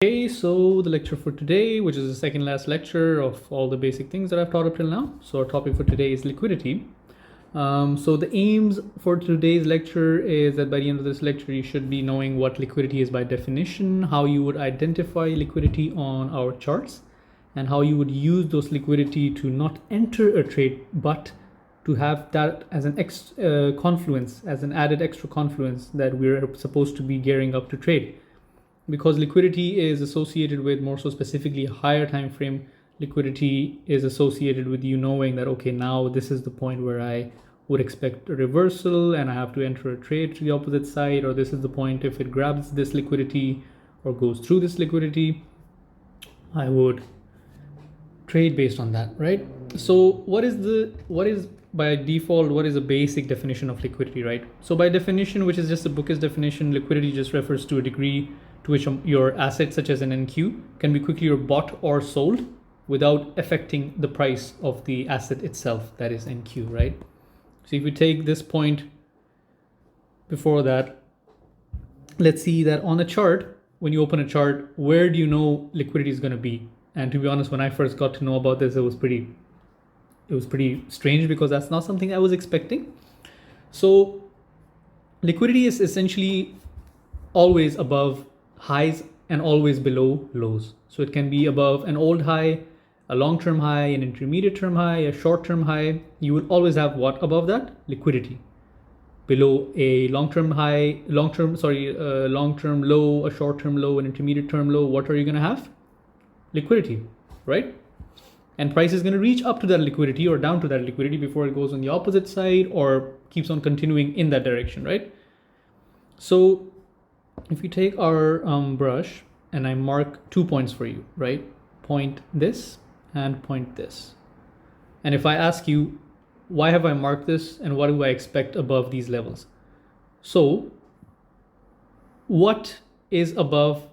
Okay, so the lecture for today, which is the second last lecture of all the basic things that I've taught up till now. So our topic for today is liquidity. So the aims for today's lecture is that by the end of this lecture, you should be knowing what liquidity is by definition, how you would identify liquidity on our charts, and how you would use those liquidity to not enter a trade, but to have that as an confluence, as an added extra confluence that we're supposed to be gearing up to trade. Because liquidity is associated with, more so specifically, a higher time frame, liquidity is associated with you knowing that, okay, now this is the point where I would expect a reversal and I have to enter a trade to the opposite side, or this is the point if it grabs this liquidity or goes through this liquidity, I would trade based on that, right? So what is by default, what is a basic definition of liquidity, right? So by definition, which is just a book's definition, liquidity just refers to a degree to which your asset, such as an NQ, can be quickly bought or sold without affecting the price of the asset itself, that is NQ, right? So if we take this point before that, let's see that on a chart, when you open a chart, where do you know liquidity is going to be? And to be honest, when I first got to know about this, it was pretty strange because that's not something I was expecting. So liquidity is essentially always above highs and always below lows. So it can be above an old high, a long-term high, an intermediate term high, a short-term high. You will always have what above that? Liquidity. Below a long-term high, long-term low, a short-term low, an intermediate term low, what are you going to have? Liquidity, right? And price is going to reach up to that liquidity or down to that liquidity before it goes on the opposite side or keeps on continuing in that direction, right? So if you take our brush and I mark 2 points for you, right? Point this and point this. And if I ask you, why have I marked this and what do I expect above these levels? So what is above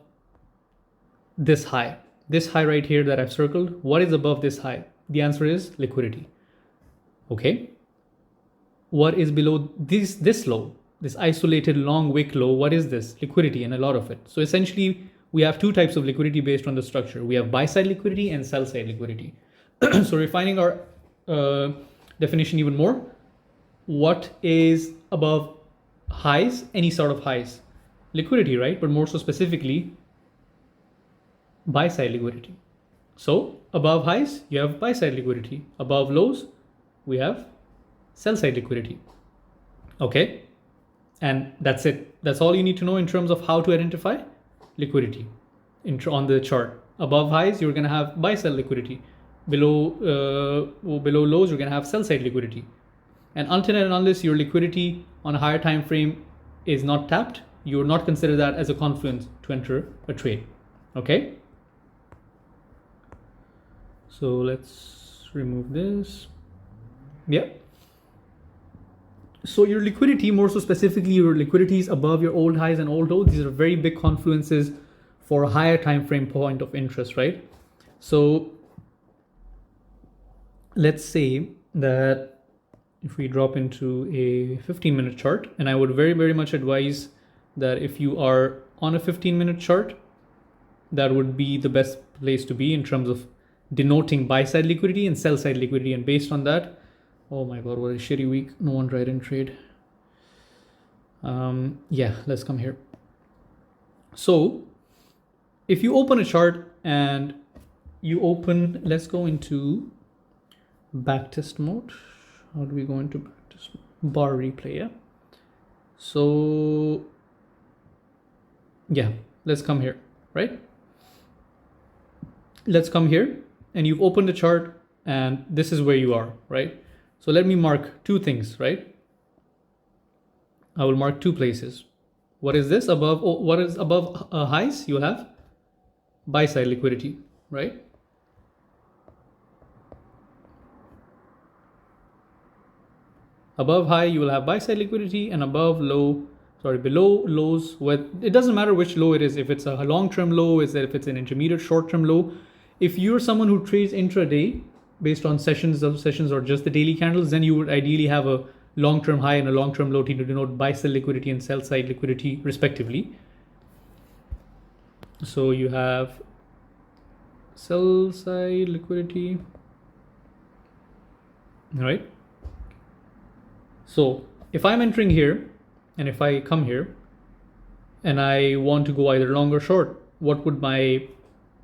this high? This high right here that I've circled, what is above this high? The answer is liquidity. Okay. What is below this low? This isolated long wick low, what is this? Liquidity, and a lot of it. So essentially, we have two types of liquidity based on the structure. We have buy-side liquidity and sell-side liquidity. So refining our definition even more, what is above highs? Any sort of highs. Liquidity, right? But more so specifically, buy-side liquidity. So above highs, you have buy-side liquidity. Above lows, we have sell-side liquidity. Okay. And that's it. That's all you need to know in terms of how to identify liquidity on the chart. Above highs, you're going to have buy-side liquidity. Below lows, you're going to have sell-side liquidity. And until and unless your liquidity on a higher time frame is not tapped, you will not consider that as a confluence to enter a trade. Okay. So let's remove this. Yeah. So your liquidity, more so specifically, your liquidity is above your old highs and old lows. These are very big confluences for a higher time frame point of interest, right? So let's say that if we drop into a 15-minute chart, and I would very, very much advise that if you are on a 15-minute chart, that would be the best place to be in terms of denoting buy-side liquidity and sell-side liquidity. And based on that, oh my God, what a shitty week. No one tried in trade. Yeah, let's come here. So if you open a chart and you open, let's go into backtest mode. How do we go into backtest mode? Bar replay, yeah? So yeah, let's come here, right? Let's come here and you've opened the chart and this is where you are, right? So let me mark two things, right? I will mark two places. What is this above? Oh, what is above highs? You will have buy-side liquidity, right? Above high, you will have buy-side liquidity, and below lows, it doesn't matter which low it is. If it's a long-term low, if it's an intermediate short-term low. If you're someone who trades intraday based on sessions or just the daily candles, then you would ideally have a long-term high and a long-term low to denote buy-side liquidity and sell-side liquidity respectively. So you have sell side liquidity, right? So if I'm entering here and if I come here and I want to go either long or short, what would my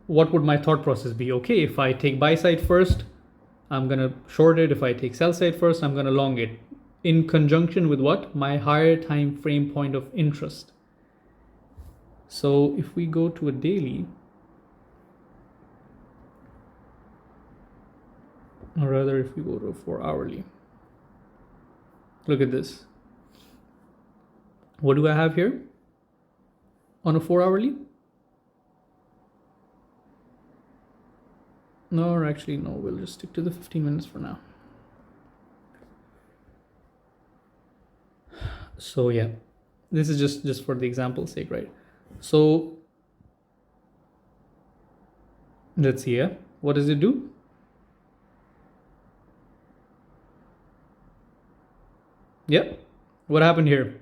thought process be? Okay, if I take buy side first, I'm gonna short it. If I take sell side first, I'm gonna long it, in conjunction with what? My higher time frame point of interest. So if we go to a daily, or rather if we go to a 4-hourly, look at this. What do I have here on a 4-hourly? No, or actually no, we'll just stick to the 15 minutes for now. So yeah, this is just for the example's sake, right? So let's see here. What does it do? Yep. What happened here?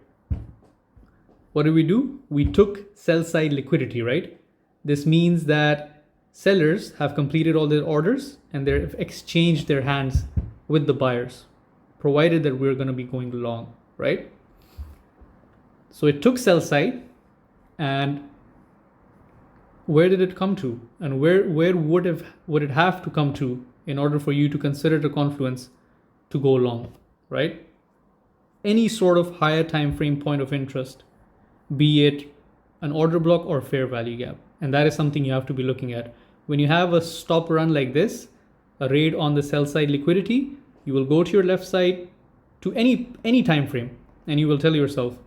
What did we do? We took sell side liquidity, right? This means that sellers have completed all their orders and they've exchanged their hands with the buyers, provided that we're going to be going long, right? So it took sell side, and where did it come to? And where would it have to come to in order for you to consider the confluence to go long, right? Any sort of higher time frame point of interest, be it an order block or fair value gap. And that is something you have to be looking at. When you have a stop run like this, a raid on the sell side liquidity, you will go to your left side to any time frame and you will tell yourself,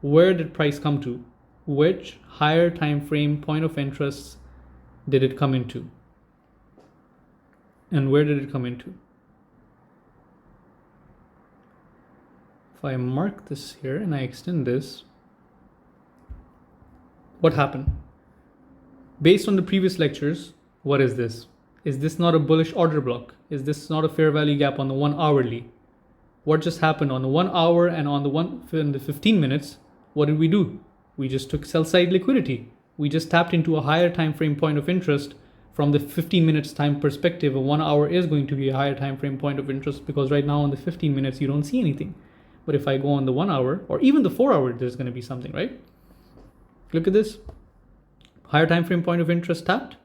where did price come to? Which higher time frame point of interest did it come into? And where did it come into? If I mark this here and I extend this, what happened? Based on the previous lectures, what is this? Is this not a bullish order block? Is this not a fair value gap on the 1 hourly? What just happened on the 1 hour and on the 15 minutes? What did we do? We just took sell side liquidity. We just tapped into a higher time frame point of interest. From the 15 minutes time perspective, a 1 hour is going to be a higher time frame point of interest, because right now on the 15 minutes you don't see anything. But if I go on the 1 hour or even the 4 hour, there's going to be something, right? Look at this. Higher time frame point of interest tapped.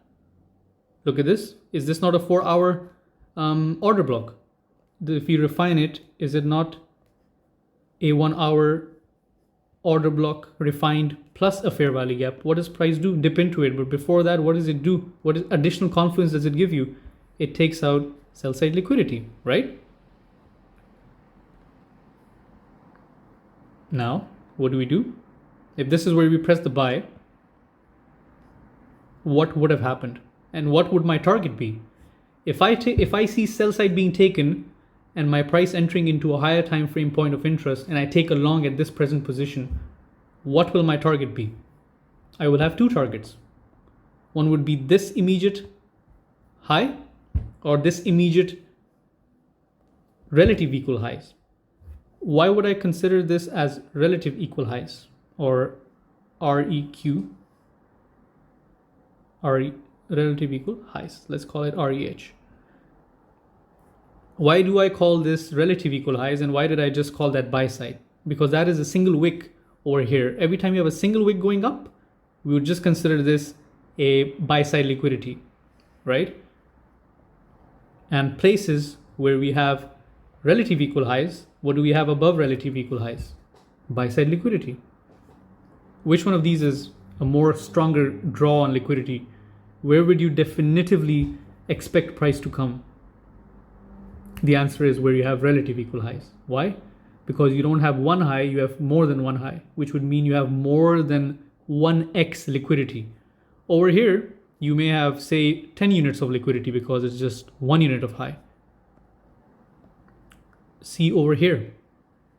Look at this. Is this not a 4 hour order block? If you refine it, is it not a 1 hour order block refined plus a fair value gap? What does price do? Dip into it. But before that, what does it do? What additional confluence does it give you? It takes out sell side liquidity, right? Now, what do we do? If this is where we press the buy, what would have happened? And what would my target be? If I see sell side being taken and my price entering into a higher time frame point of interest and I take a long at this present position, what will my target be? I will have two targets. One would be this immediate high or this immediate relative equal highs. Why would I consider this as relative equal highs, or REQ? Relative equal highs. Let's call it REH. Why do I call this relative equal highs, and why did I just call that buy side? Because that is a single wick over here. Every time you have a single wick going up, we would just consider this a buy side liquidity, right? And places where we have relative equal highs, what do we have above relative equal highs? Buy side liquidity. Which one of these is a more stronger draw on liquidity? Where would you definitively expect price to come? The answer is where you have relative equal highs. Why? Because you don't have one high, you have more than one high, which would mean you have more than 1x liquidity. Over here, you may have, say, 10 units of liquidity because it's just 1 unit of high. See over here,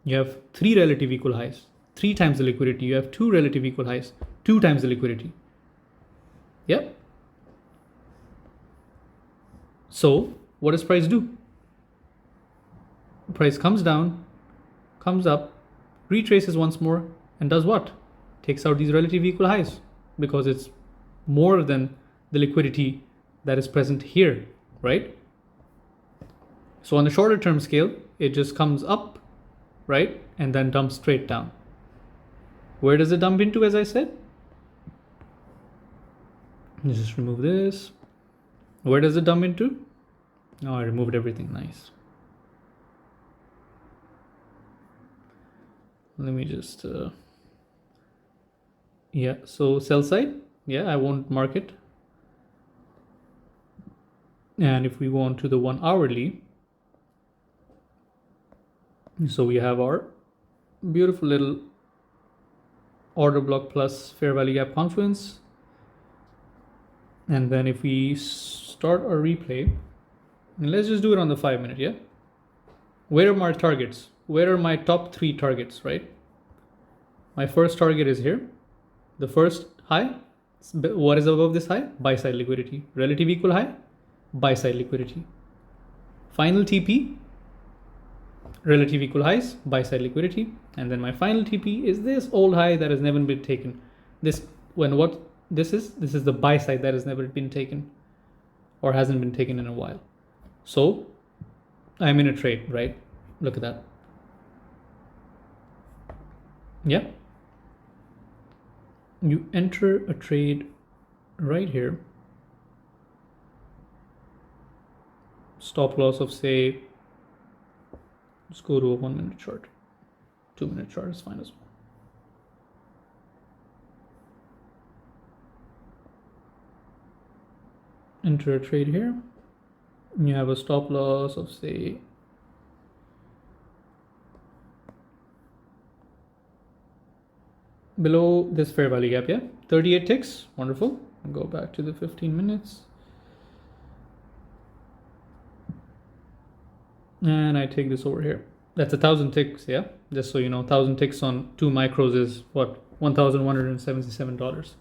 you have 3 relative equal highs, 3 times the liquidity. You have 2 relative equal highs, 2 times the liquidity. Yep. So what does price do? Price comes down, comes up, retraces once more, and does what? Takes out these relative equal highs because it's more than the liquidity that is present here, right? So on the shorter term scale, it just comes up, right? And then dumps straight down. Where does it dump into, as I said? Let's just remove this. Where does it dump into? Oh, I removed everything. Nice. Let me just, yeah, so sell side, yeah, I won't mark it. And if we go on to the 1 hourly, so we have our beautiful little order block plus fair value gap confluence. And then if we start our replay, and let's just do it on the 5 minute, yeah? Where are my targets? Where are my top 3 targets, right? My first target is here. The first high, what is above this high? Buy side liquidity. Relative equal high, buy side liquidity. Final TP, relative equal highs, buy side liquidity. And then my final TP is this old high that has never been taken. This is the buy side that has never been taken or hasn't been taken in a while. So I'm in a trade, right? Look at that. Yeah. You enter a trade right here. Stop loss of, say, let's go to a 1 minute chart. 2 minute chart is fine as well. Enter a trade here. You have a stop loss of, say, below this fair value gap, yeah? 38 ticks, wonderful. Go back to the 15 minutes. And I take this over here. That's 1,000 ticks, yeah? Just so you know, 1,000 ticks on 2 micros is what? $1,177.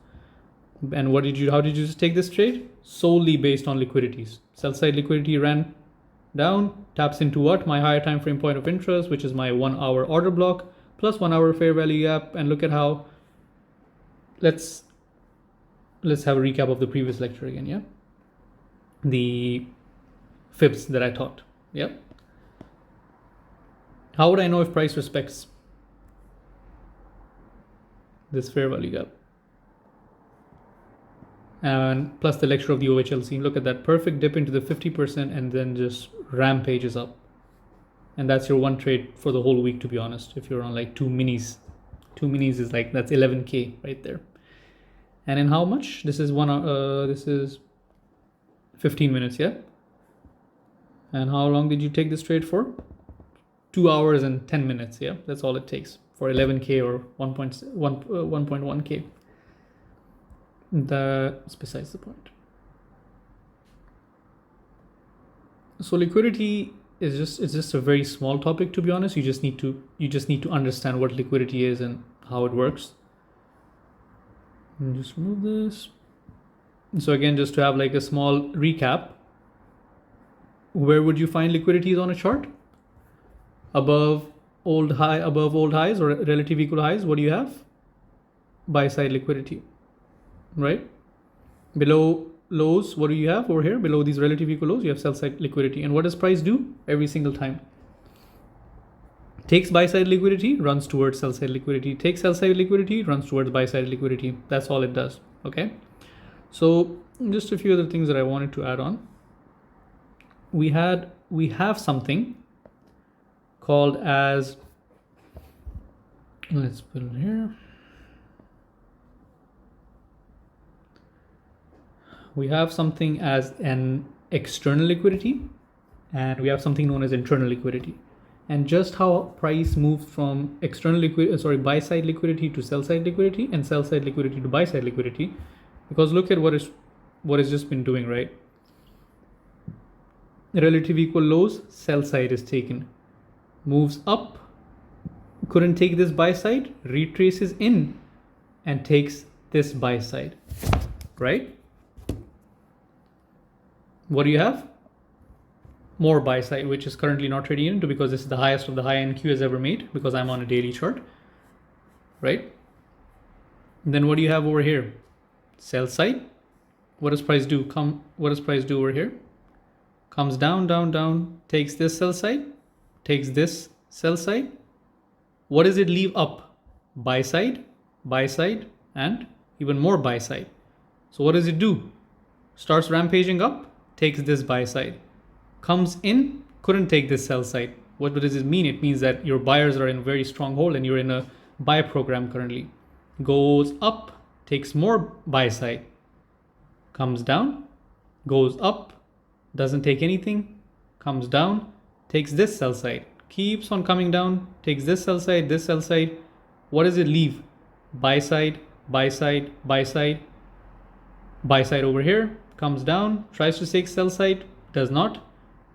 And how did you just take this trade? Solely based on liquidities. Sell side liquidity ran down, taps into what? My higher time frame point of interest, which is my 1 hour order block, plus 1 hour fair value gap. And look at how, let's have a recap of the previous lecture again, yeah? The fibs that I taught, yeah? How would I know if price respects this fair value gap? And plus the lecture of the OHLC, look at that perfect dip into the 50% and then just rampages up. And that's your one trade for the whole week, to be honest. If you're on like 2 minis is like, that's 11K right there. And in how much? This is 15 minutes, yeah? And how long did you take this trade for? 2 hours and 10 minutes, yeah? That's all it takes for 11K or 1.1K. That's besides the point. So liquidity is just a very small topic, to be honest. You just need to understand what liquidity is and how it works. And just remove this. So again, just to have like a small recap, where would you find liquidities on a chart? Above old highs or relative equal highs, what do you have? Buy side liquidity, right? Below lows, what do you have over here? Below these relative equal lows, you have sell side liquidity. And what does price do every single time? Takes buy side liquidity, runs towards sell side liquidity. Takes sell side liquidity, runs towards buy side liquidity. That's all it does, okay? So just a few other things that I wanted to add on. We have something called as, let's put it here. We have something as an external liquidity, and we have something known as internal liquidity. And just how price moves from buy side liquidity to sell side liquidity, and sell side liquidity to buy side liquidity, because look at what it's just been doing, right? Relative equal lows, sell side is taken, moves up, couldn't take this buy side, retraces in and takes this buy side, right? What do you have? More buy side, which is currently not trading into because this is the highest of the high NQ has ever made, because I'm on a daily chart, right? And then what do you have over here? Sell side, What does price do? What does price do over here? Comes down, down, down, takes this sell side, takes this sell side. What does it leave up? Buy side, and even more buy side. So what does it do? Starts rampaging up, takes this buy side. Comes in, couldn't take this sell side. What does it mean? It means that your buyers are in a very strong hold and you're in a buy program currently. Goes up, takes more buy side. Comes down, goes up, doesn't take anything, comes down, takes this sell side. Keeps on coming down, takes this sell side, this sell side. What does it leave? Buy side, buy side, buy side. Buy side over here, comes down, tries to take sell side, does not,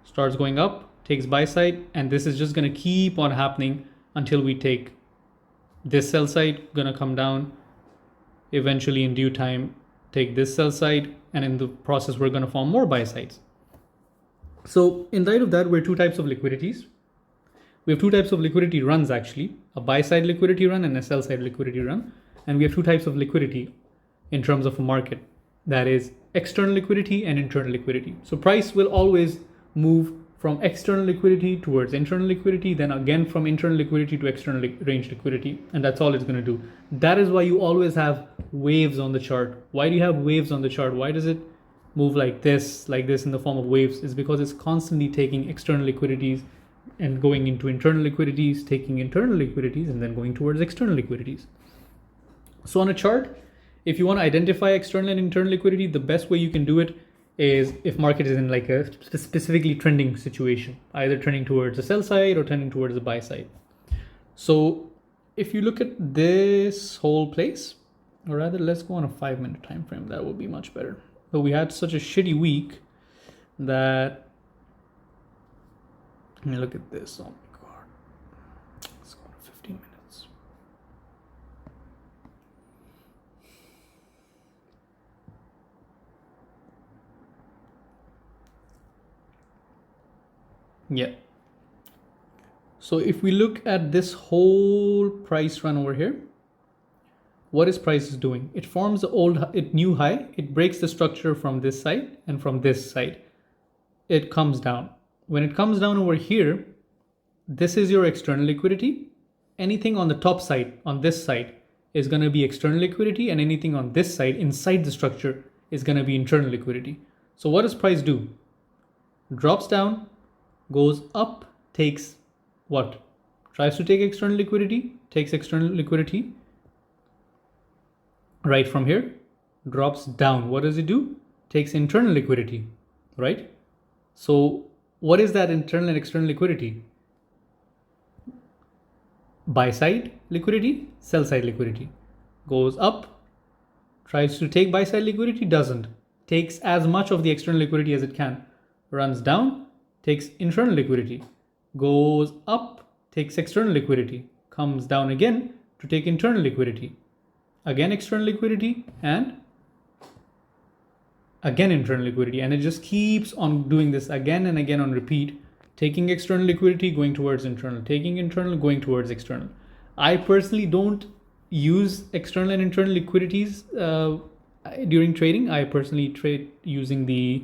starts going up, takes buy side, and this is just going to keep on happening until we take this sell side, gonna come down, eventually in due time take this sell side, and in the process we're going to form more buy sides. So in light of that, we're two types of liquidities. We have two types of liquidity runs actually, a buy side liquidity run and a sell side liquidity run. And we have two types of liquidity in terms of a market, that is external liquidity and internal liquidity. So price will always move from external liquidity towards internal liquidity, then again from internal liquidity to external range liquidity, and that's all it's going to do. That is why you always have waves on the chart. Why do you have waves on the chart? Why does it move like this in the form of waves? Is because it's constantly taking external liquidities and going into internal liquidities, taking internal liquidities, and then going towards external liquidities. So on a chart, if you want to identify external and internal liquidity, the best way you can do it is if market is in like a specifically trending situation, either trending towards the sell side or trending towards the buy side. So if you look at this whole place, or rather let's go on a 5-minute time frame, that would be much better. But we had such a shitty week that, let me look at this. Oh my god, let's go on 15 minutes. Yeah. So if we look at this whole price run over here, what is price is doing? It forms a new high. It breaks the structure from this side and from this side. It comes down. When it comes down over here, this is your external liquidity. Anything on the top side, on this side, is going to be external liquidity, and anything on this side, inside the structure, is going to be internal liquidity. So what does price do? Drops down, goes up, takes what? Tries to take external liquidity, takes external liquidity right from here, drops down. What does it do? Takes internal liquidity, right? So what is that internal and external liquidity? Buy side liquidity, sell side liquidity. Goes up, tries to take buy side liquidity, doesn't. Takes as much of the external liquidity as it can. Runs down, takes internal liquidity. Goes up, takes external liquidity. Comes down again to take internal liquidity. Again external liquidity, and again internal liquidity, and it just keeps on doing this again and again on repeat, taking external liquidity, going towards internal, taking internal, going towards external. I personally don't use external and internal liquidities during trading. I personally trade using the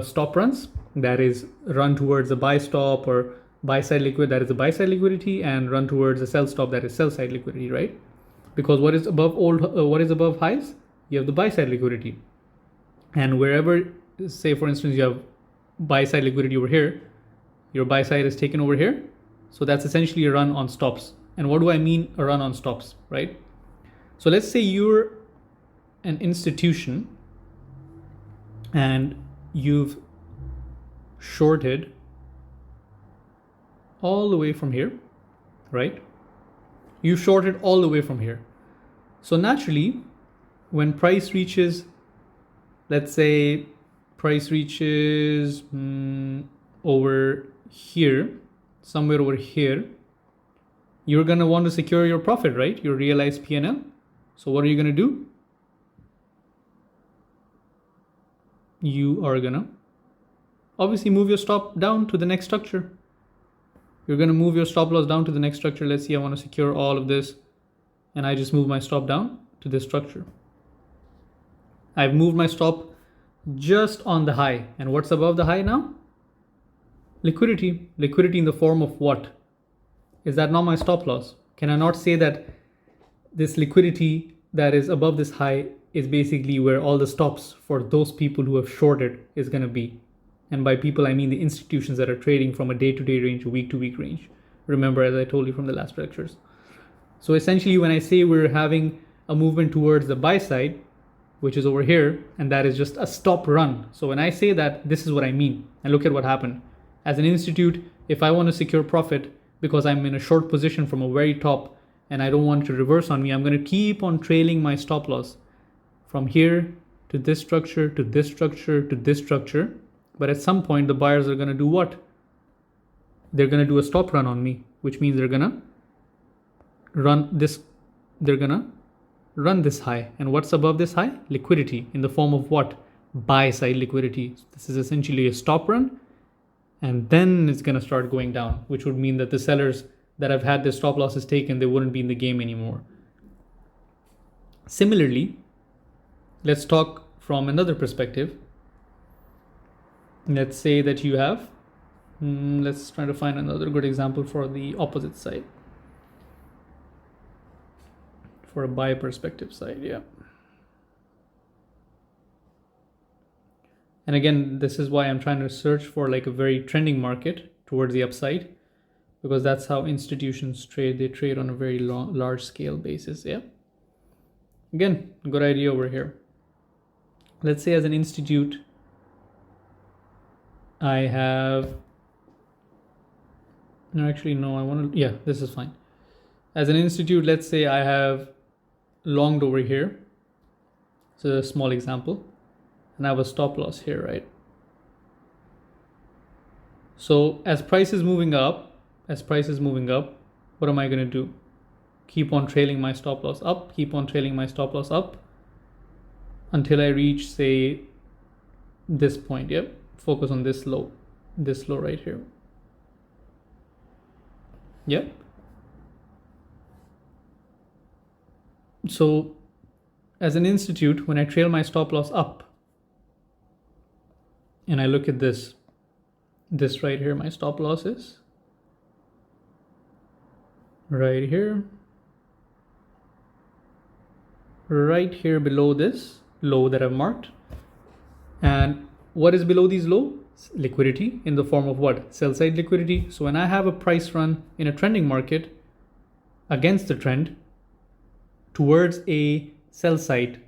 stop runs, that is run towards a buy stop, or buy side liquid, that is a buy side liquidity, and run towards a sell stop, that is sell side liquidity, right? Because what is above highs? You have the buy side liquidity. And wherever, say for instance, you have buy side liquidity over here, your buy side is taken over here. So that's essentially a run on stops. And what do I mean a run on stops, right? So let's say you're an institution and you've shorted all the way from here, right? You shorted all the way from here. So naturally, when price reaches, let's say price reaches over here, somewhere over here, you're going to want to secure your profit, right? Your realized P&L. So what are you going to do? You are going to obviously move your stop down to the next structure. You're going to move your stop loss down to the next structure. Let's see, I want to secure all of this, and I just move my stop down to this structure. I've moved my stop just on the high. And what's above the high now? Liquidity. Liquidity in the form of what? Is that not my stop loss? Can I not say that this liquidity that is above this high is basically where all the stops for those people who have shorted is going to be? And by people, I mean the institutions that are trading from a day-to-day range, a week-to-week range. Remember, as I told you from the last lectures. So essentially, when I say we're having a movement towards the buy side, which is over here, and that is just a stop run. So when I say that, this is what I mean. And look at what happened. As an institute, if I want to secure profit because I'm in a short position from a very top and I don't want it to reverse on me, I'm going to keep on trailing my stop loss from here to this structure, to this structure, to this structure. But at some point, the buyers are going to do what? They're going to do a stop run on me, which means they're going to run this. They're going to run this high. And what's above this high? Liquidity in the form of what? Buy side liquidity. This is essentially a stop run. And then it's going to start going down, which would mean that the sellers that have had their stop losses taken, they wouldn't be in the game anymore. Similarly, let's talk from another perspective. Let's say that you have, let's try to find another good example for the opposite side. For a buy perspective side, yeah. And again, this is why I'm trying to search for like a very trending market towards the upside, because that's how institutions trade. They trade on a very large scale basis, yeah. Again, good idea over here. Let's say as an institute, I have, no, actually, no, I want to, yeah, this is fine. As an institute, let's say I have longed over here. So a small example. And I have a stop loss here, right? So as price is moving up, what am I going to do? Keep on trailing my stop loss up, keep on trailing my stop loss up until I reach, say, this point. Yep. Focus on this low right here. Yep. So as an institute, when I trail my stop loss up and I look at this right here, my stop loss is right here below this low that I've marked. And what is below these low? Liquidity in the form of what? Sell side liquidity. So when I have a price run in a trending market against the trend towards a sell side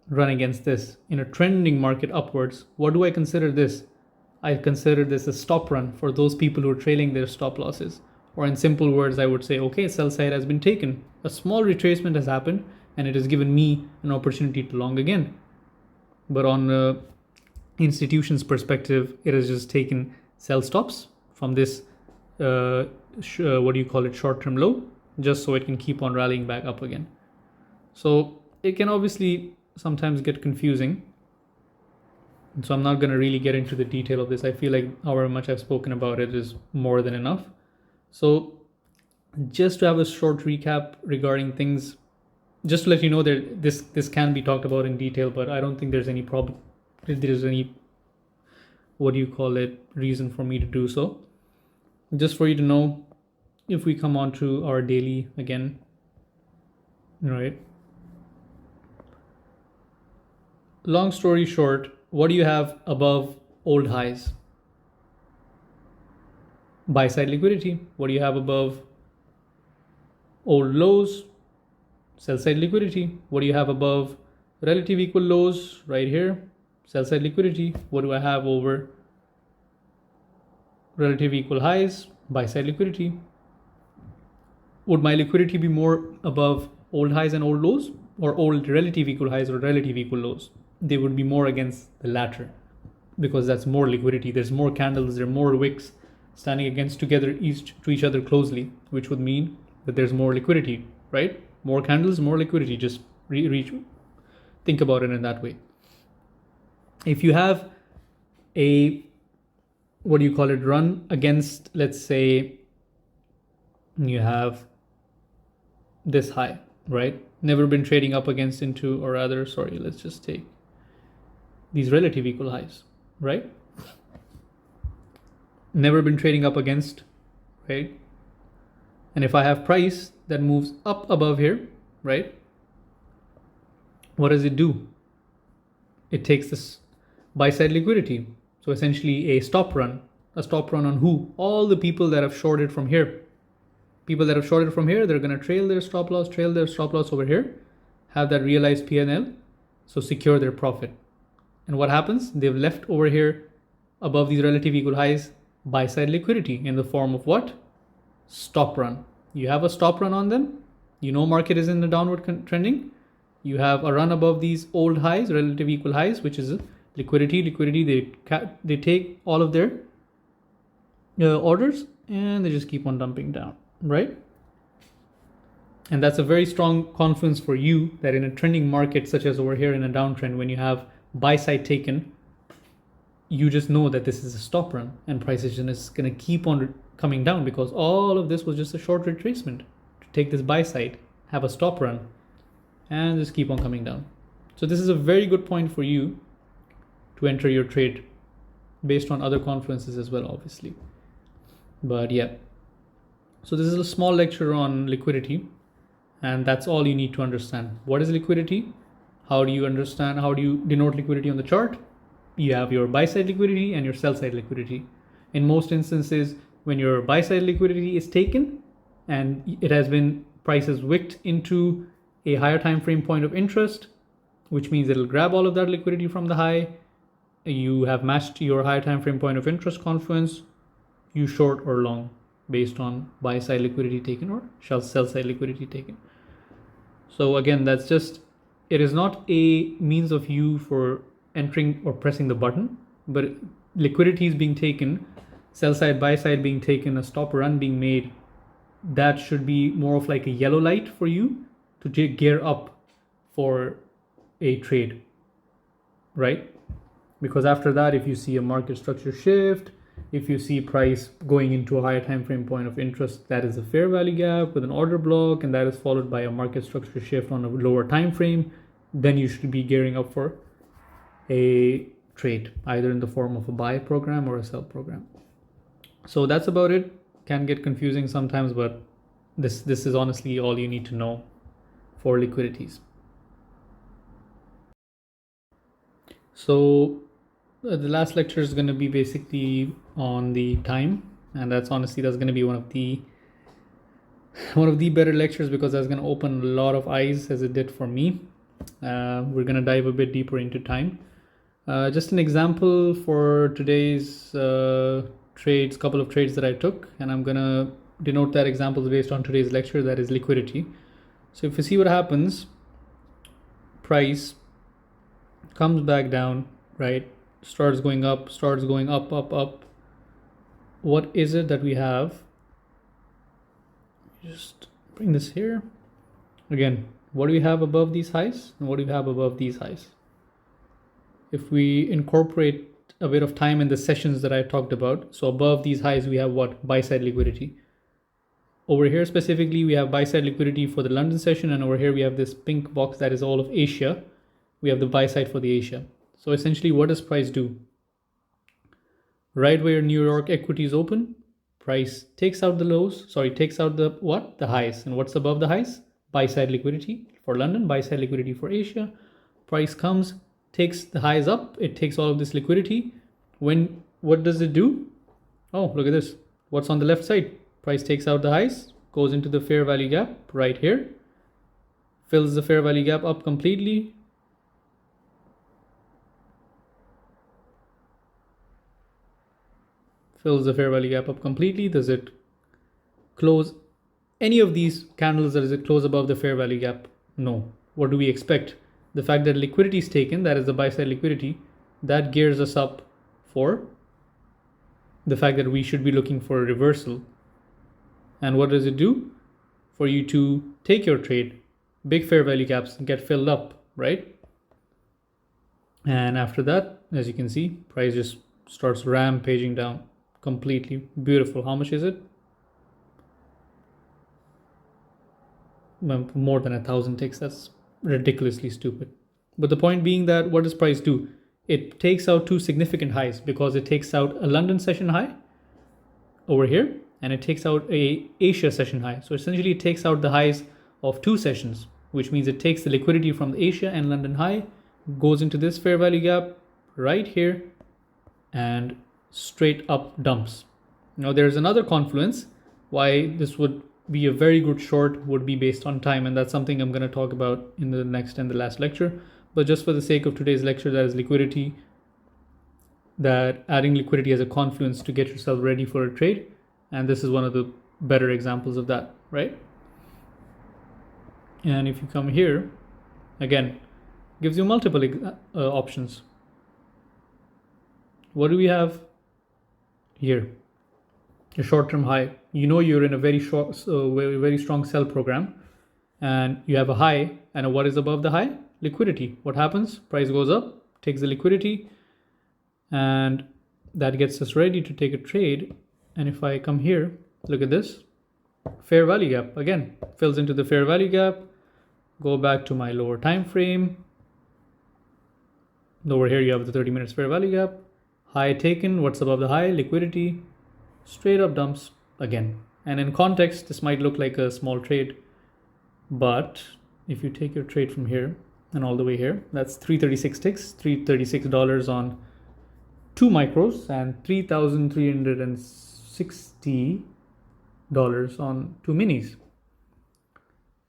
run against this in a trending market upwards, what do I consider this? I consider this a stop run for those people who are trailing their stop losses. Or in simple words, I would say, okay, sell side has been taken. A small retracement has happened and it has given me an opportunity to long again. But on institution's perspective, it has just taken sell stops from this, short-term low, just so it can keep on rallying back up again. So it can obviously sometimes get confusing. So I'm not going to really get into the detail of this. I feel like however much I've spoken about it is more than enough. So just to have a short recap regarding things, just to let you know that this can be talked about in detail, but I don't think there's any problem. There's any, reason for me to do so. Just for you to know, if we come on to our daily again, right? Long story short, what do you have above old highs? Buy side liquidity. What do you have above old lows? Sell side liquidity. What do you have above relative equal lows? Right here, sell side liquidity. What do I have over relative equal highs? Buy side liquidity. Would my liquidity be more above old highs and old lows, or old relative equal highs or relative equal lows? They would be more against the latter, because that's more liquidity. There's more candles, there are more wicks standing against together to each other closely, which would mean that there's more liquidity, right? More candles, more liquidity. Just think about it in that way. If you have a run against, let's say you have this high, right? never been trading up against into, or rather, sorry, let's just take these relative equal highs, right? Never been trading up against, right? And if I have price that moves up above here, right? What does it do? It takes this buy side liquidity. So essentially a stop run on who? All the people that have shorted from here. People that have shorted from here, they're going to trail their stop loss over here, have that realized PNL, so secure their profit. And what happens? They've left over here above these relative equal highs buy side liquidity in the form of what? Stop run. You have a stop run on them. You know market is in the downward trending. You have a run above these old highs, relative equal highs, which is liquidity. They take all of their orders and they just keep on dumping down, right? And that's a very strong confluence for you that in a trending market such as over here in a downtrend, when you have buy side taken, you just know that this is a stop run and price is going to keep on coming down because all of this was just a short retracement to take this buy side, have a stop run, and just keep on coming down. So this is a very good point for you to enter your trade based on other confluences as well, obviously. But yeah, so this is a small lecture on liquidity, and that's all you need to understand. What is liquidity? How do you denote liquidity on the chart? You have your buy side liquidity and your sell side liquidity. In most instances, when your buy side liquidity is taken and it has been prices wicked into a higher time frame point of interest, which means it'll grab all of that liquidity from the high. You have matched your higher time frame point of interest confluence. You short or long based on buy side liquidity taken or sell side liquidity taken. So again, that's just, it is not a means of you for entering or pressing the button, but liquidity is being taken, sell side, buy side being taken, a stop run being made. That should be more of like a yellow light for you to gear up for a trade, right? Because after that, if you see a market structure shift, if you see price going into a higher time frame point of interest, that is a fair value gap with an order block, and that is followed by a market structure shift on a lower time frame, then you should be gearing up for a trade, either in the form of a buy program or a sell program. So that's about it. Can get confusing sometimes, but this is honestly all you need to know for liquidities. So the last lecture is going to be basically on the time, and that's going to be one of the better lectures because that's going to open a lot of eyes as it did for me. We're going to dive a bit deeper into time. Just an example for today's trades, couple of trades that I took, and I'm going to denote that examples based on today's lecture, that is liquidity. So if you see what happens, price comes back down, right? Starts going up. What is it that we have? Just bring this here. Again, what do we have above these highs? And what do we have above these highs? If we incorporate a bit of time in the sessions that I talked about, so above these highs, we have what? Buy side liquidity. Over here specifically, we have buy side liquidity for the London session, and over here we have this pink box that is all of Asia. We have the buy side for the Asia. So essentially, what does price do? Right where New York equities open, price takes out the what? The highs. And what's above the highs? Buy side liquidity for London, buy side liquidity for Asia. Price comes, takes the highs up, it takes all of this liquidity. What does it do? Oh, look at this. What's on the left side? Price takes out the highs, goes into the fair value gap right here, fills the fair value gap up completely. Fills the fair value gap up completely. Does it close any of these candles? Does it close above the fair value gap? No. What do we expect? The fact that liquidity is taken, that is the buy side liquidity, that gears us up for the fact that we should be looking for a reversal. And what does it do? For you to take your trade, big fair value gaps get filled up, right? And after that, as you can see, price just starts rampaging down completely. Beautiful. How much is it? more than 1,000 ticks. That's ridiculously stupid. But the point being that what does price do? It takes out two significant highs because it takes out a London session high over here, and it takes out a Asia session high. So essentially it takes out the highs of two sessions, which means it takes the liquidity from the Asia and London high, goes into this fair value gap right here, and straight up dumps. Now there's another confluence why this would be a very good short would be based on time, and that's something I'm going to talk about in the next and the last lecture. But just for the sake of today's lecture, that is liquidity, that adding liquidity as a confluence to get yourself ready for a trade, and this is one of the better examples of that, right? And if you come here, again, gives you multiple options. What do we have here? A short-term high. You know you're in a very short, very strong sell program, and you have a high, and what is above the high? Liquidity. What happens? Price goes up, takes the liquidity, and that gets us ready to take a trade. And if I come here, look at this, fair value gap again, fills into the fair value gap, go back to my lower time frame. Over here you have the 30 minutes fair value gap, high taken, what's above the high? Liquidity, straight up dumps again. And in context, this might look like a small trade, but if you take your trade from here and all the way here, that's 336 ticks, $336 on 2 micros and $3,360 on 2 minis.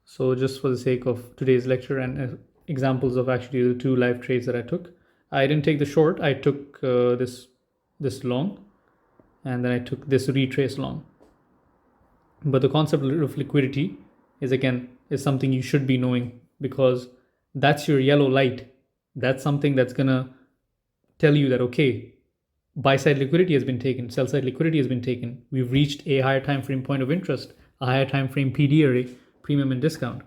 So just for the sake of today's lecture and examples of actually the 2 live trades that I took, I didn't take the short, I took this long, and then I took this retrace long. But the concept of liquidity is something you should be knowing, because that's your yellow light. That's something that's gonna tell you that, okay, buy side liquidity has been taken, sell side liquidity has been taken. We've reached a higher time frame point of interest, a higher time frame PD array, premium and discount.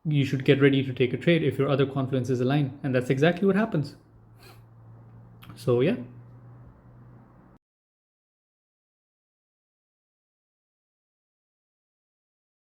You should get ready to take a trade if your other confluences align, and that's exactly what happens. So yeah.